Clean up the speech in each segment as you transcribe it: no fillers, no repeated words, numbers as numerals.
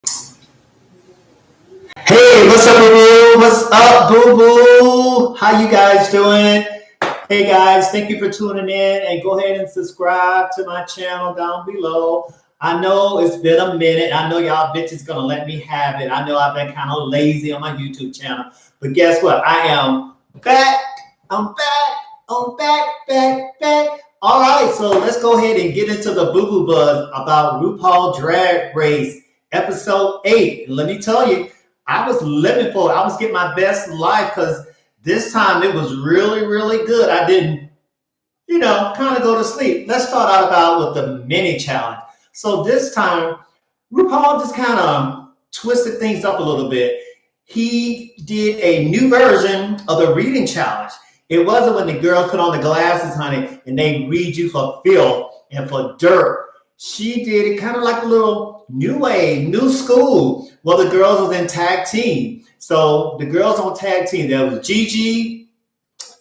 Hey, what's up, boo boo? What's up, boo boo? How you guys doing? Hey guys, thank you for tuning in and go ahead and subscribe to my channel down below. I know it's been a minute. I know y'all bitches gonna let me have it. I know I've been kind of lazy on my YouTube channel, but guess what? I am back. I'm back. I'm back. All right, so let's go ahead and get into the boo boo buzz about RuPaul Drag Race episode 8. And let me tell you, I was living for it. I was getting my best life because this time it was really, really good. I didn't, kind of go to sleep. Let's start out about with the mini challenge. So this time, RuPaul just kind of twisted things up a little bit. He did a new version of the reading challenge. It wasn't when the girls put on the glasses, honey, and they read you for filth and for dirt. She did it kind of like a little new way, new school. Well, the girls was in tag team. So the girls on tag team, there was Gigi,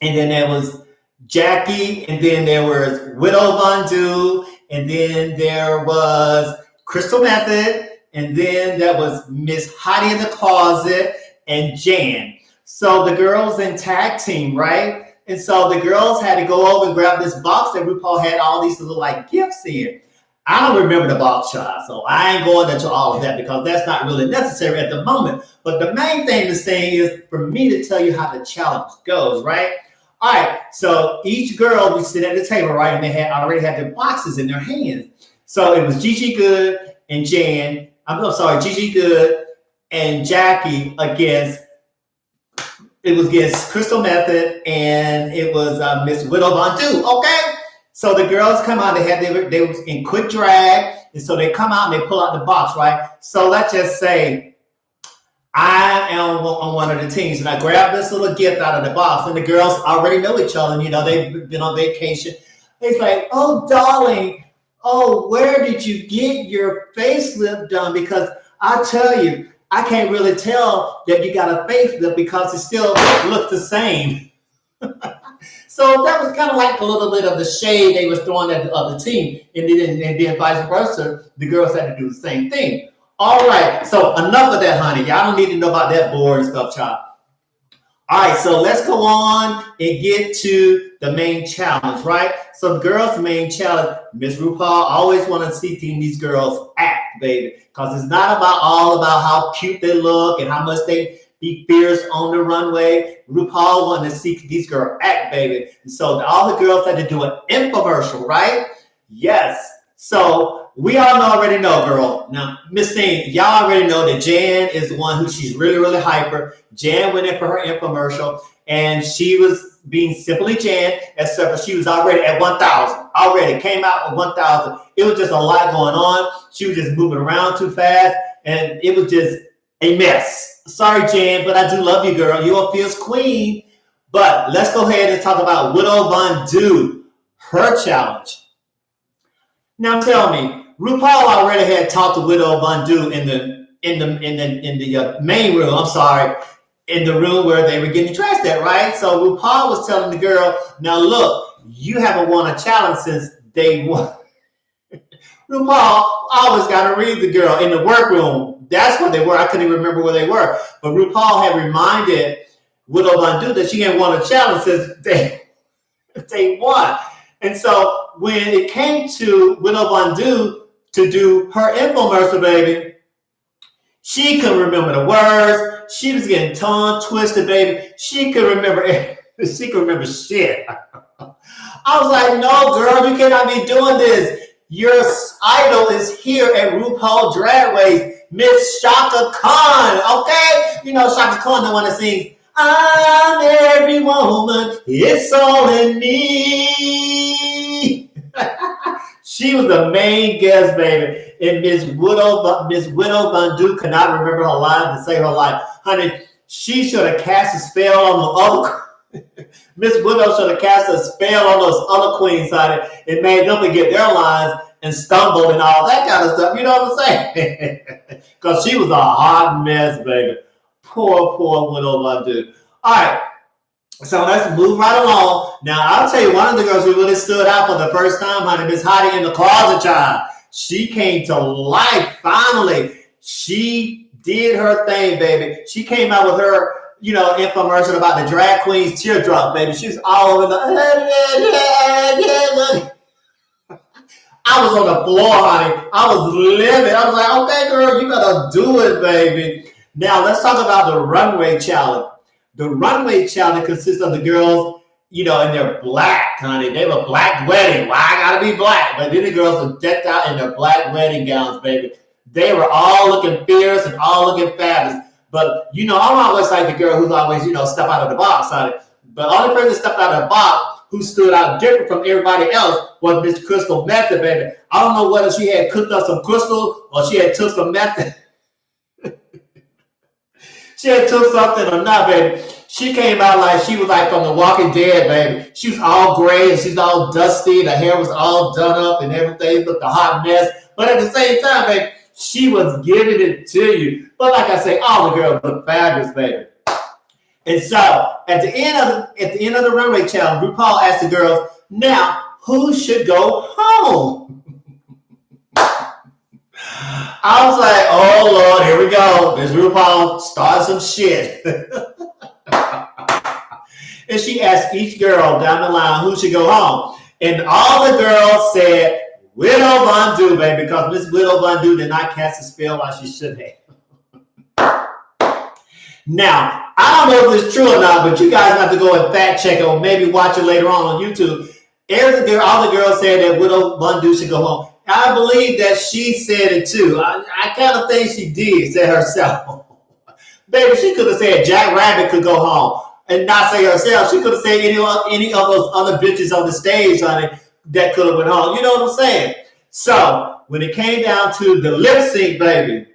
and then there was Jackie, and then there was Widow Von Du, and then there was Crystal Method, and then there was Miss Hottie in the Closet and Jan. So the girls in tag team, right? And so the girls had to go over and grab this box that RuPaul had all these little like gifts in. I don't remember the box shot, so I ain't going into all of that because that's not really necessary at the moment. But the main thing this thing is for me to tell you how the challenge goes, right? All right, so each girl would sit at the table, right, and they had already had their boxes in their hands. So it was Gigi Good and Jan. I'm sorry, Gigi Good and Jackie against. It was against Crystal Method and it was Miss Widow Von Du. Okay. So the girls come out, they was in quick drag, and so they come out and they pull out the box, right? So let's just say I am on one of the teams, and I grab this little gift out of the box, and the girls already know each other, and they've been on vacation. It's like, oh darling, oh, where did you get your facelift done? Because I tell you, I can't really tell that you got a facelift because it still looks the same. So that was kind of like a little bit of the shade they was throwing at the other team, and then vice versa, the girls had to do the same thing. All right, so enough of that, honey. Y'all don't need to know about that boring stuff, child. All right, so let's go on and get to the main challenge, right? So the girls' main challenge, Miss RuPaul always want to see these girls act, baby, because it's not all about how cute they look and how much they be fierce on the runway. RuPaul wanted to see these girls act, baby. And so all the girls had to do an infomercial, right? Yes. So we all already know, girl. Now, Miss Thing, y'all already know that Jan is the one who she's really, really hyper. Jan went in for her infomercial, and she was being simply Jan, except for she was already at 1,000. Already came out at 1,000. It was just a lot going on. She was just moving around too fast, and it was just a mess. Sorry, Jan, but I do love you, girl. You're a fierce queen. But let's go ahead and talk about Widow Von Du, her challenge. Now tell me, RuPaul already had talked to Widow Von Du in the main room. I'm sorry, in the room where they were getting dressed at, right? So RuPaul was telling the girl, "Now look, you haven't won a challenge since day one." RuPaul always got to read the girl in the workroom. That's where they were. I couldn't even remember where they were. But RuPaul had reminded Widow Von Du that she hadn't won a challenge since day one. And so when it came to Widow Von Du to do her infomercial, baby, she couldn't remember the words. She was getting tongue twisted, baby. She could remember shit. I was like, no, girl, you cannot be doing this. Your idol is here at RuPaul Drag Race, Miss Chaka Khan, okay? You know Chaka Khan, the one that sings, I'm every woman, it's all in me. She was the main guest, baby. And Miss Widow Von Du could not remember her line to save her life. Honey, she should have cast a spell on the other. Miss Widow should have cast a spell on those other queens, honey, and made them forget their lines and stumble and all that kind of stuff. You know what I'm saying? Because she was a hot mess, baby. Poor Widow Von Du. All right. So let's move right along. Now, I'll tell you, one of the girls who really stood out for the first time, honey, Miss Hottie in the Closet, child. She came to life, finally. She did her thing, baby. She came out with her, infomercial about the drag queen's teardrop, baby. She was all over the. I was on the floor, honey. I was living. I was like, okay, girl, you better do it, baby. Now let's talk about the runway challenge. The runway challenge consists of the girls, in their black, honey. They were black wedding. Why I gotta be black? But then the girls were decked out in their black wedding gowns, baby. They were all looking fierce and all looking fabulous. But I'm always like the girl who's always, step out of the box, honey. But the only person that stepped out of the box who stood out different from everybody else was Miss Crystal Method, baby. I don't know whether she had cooked up some crystal or she had took some method. She had took something or not, baby. She came out like she was like from The Walking Dead, baby. She was all gray and she's all dusty. The hair was all done up and everything. Looked a hot mess. But at the same time, baby, she was giving it to you. But like I say, all the girls look fabulous, baby. And so at the end of the runway challenge, RuPaul asked the girls, now who should go home? I was like, oh Lord, here we go. There's RuPaul starting some shit. And she asked each girl down the line who should go home. And all the girls said Widow Von Du, baby, because Miss Widow Von Du did not cast a spell like she should have. Now, I don't know if it's true or not, but you guys have to go and fact check it or maybe watch it later on YouTube. All the girls said that Widow Von Du should go home. I believe that she said it too. I kind of think she did say herself. Baby, she could have said Jack Rabbit could go home and not say herself. She could have said any of those other bitches on the stage, honey, that could have went home. You know what I'm saying? So when it came down to the lip sync, baby,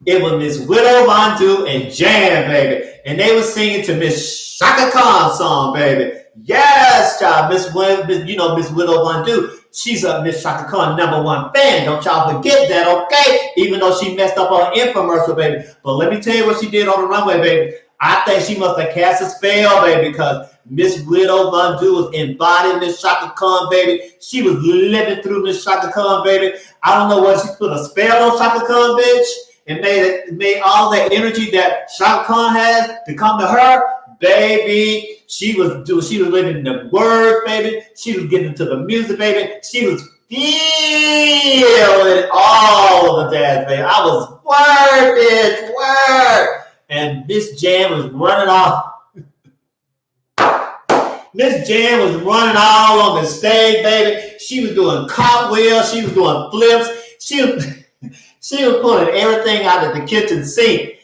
it was Miss Widow Von Du and Jan, baby. And they were singing to Miss Chaka Khan song, baby. Yes, child. Miss Widow Von Du. She's a Miss Chaka Khan #1 fan. Don't y'all forget that, okay? Even though she messed up on infomercial, baby. But let me tell you what she did on the runway, baby. I think she must have cast a spell, baby, because Miss Widow Von Du was embodying Miss Chaka Khan, baby. She was living through Miss Chaka Khan, baby. I don't know whether she put a spell on Chaka Khan, bitch, and made all that energy that Chaka Khan has to come to her, baby. She was living the word, baby. She was getting into the music, baby. She was feeling all of the dance, baby. I was word. And Miss Jan was running off. Miss Jan was running all on the stage, baby. She was doing cartwheels. She was doing flips. She was pulling everything out of the kitchen sink.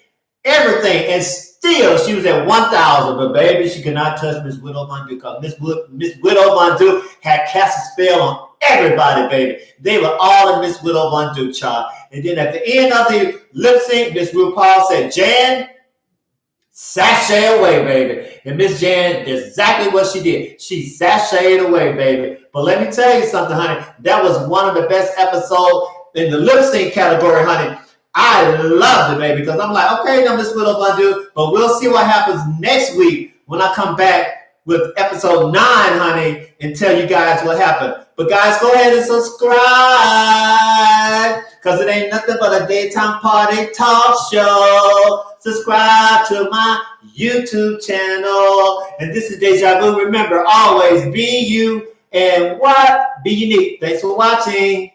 Everything. And still, she was at 1,000. But, baby, she could not touch Miss Widow Von Du because Miss Widow Von Du had cast a spell on everybody, baby. They were all in Miss Widow Von Du, child. And then at the end of the lip sync, Miss RuPaul said, Jan, sashay away, baby. And Miss Jan did exactly what she did. She sashayed away, baby. But let me tell you something, honey. That was one of the best episodes in the lip sync category, honey. I loved it, baby, because I'm like, okay, now Miss Widow Von Du, but we'll see what happens next week when I come back with episode 9, honey, and tell you guys what happened. But guys, go ahead and subscribe, because it ain't nothing but a daytime party talk show. Subscribe to my YouTube channel. And this is Deja Vu. Remember, always be you and what? Be unique. Thanks for watching.